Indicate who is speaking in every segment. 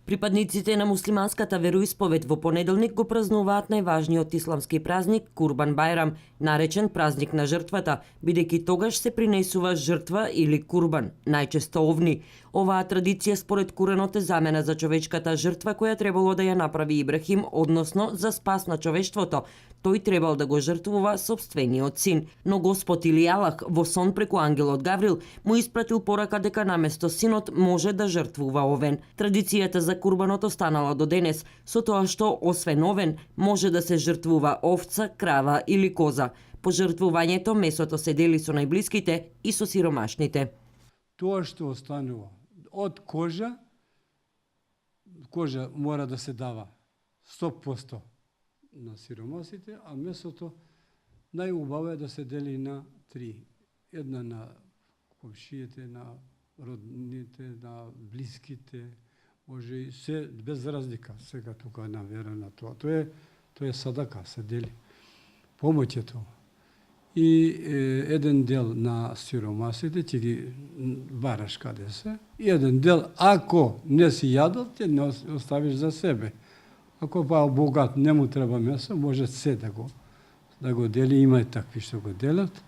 Speaker 1: Припадниците на муслиманската вероисповед во понеделник го празнуваат најважниот исламски празник Курбан Бајрам, наречен празник на жртвата, бидејќи тогаш се принесува жртва или курбан, најчесто овни. Оваа традиција според Куренот е замена за човечката жртва која требало да ја направи Ибрахим, односно за спас на човештвото. Тој требал да го жртвува собствениот син, но Господ или Аллах во сон преку ангелот Гаврил му испратил порака дека наместо синот може да жртвува овен. Традицијата за курбанот останала до денес, со тоа што освен овен може да се жртвува овца, крава или коза. По жртвувањето месото се дели со најблиските и со сиромашните.
Speaker 2: Тоа што останува од кожа мора да се дава 100% на сиромасите, а месото најубаво е да се дели на 3. Една на комшиите, на родните, на блиските, може и се без разлика. Сега тука е наверена тоа. Тоа е садака, се дели. Помоќ е тоа. И еден дел на сиромасите ќе ги бараш каде се. И еден дел, ако не си јадал, ќе не оставиш за себе. Ако богат не му треба месо, може се да го дели, има и такви што го делат.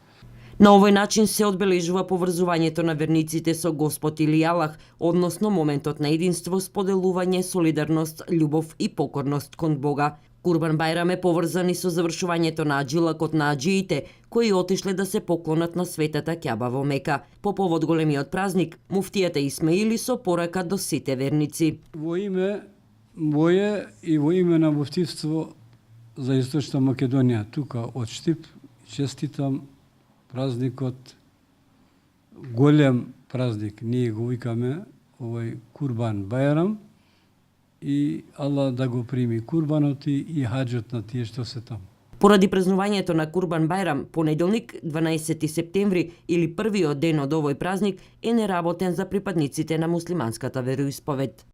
Speaker 1: На овој начин се одбележува поврзувањето на верниците со Господ или Аллах, односно моментот на единство, споделување, солидарност, љубов и покорност кон Бога. Курбан Бајрам е поврзан и со завршувањето на аджилакот на аджиите, кои отишле да се поклонат на светата Ќаба во Мека. По повод големиот празник, муфтијата Исмаили со порака до сите верници.
Speaker 2: Во име моје и во име на муфтивство за Источна Македонија, тука од Штип, честитам празникот, голем празник, ние го викаме овој Курбан Бајрам, и Аллах да го прими курбанот и хаџот на тие што се таму.
Speaker 1: Поради празнувањето на Курбан Бајрам, понеделник, 12 септември или првиот ден од овој празник е неработен за припадниците на муслиманската вероисповед.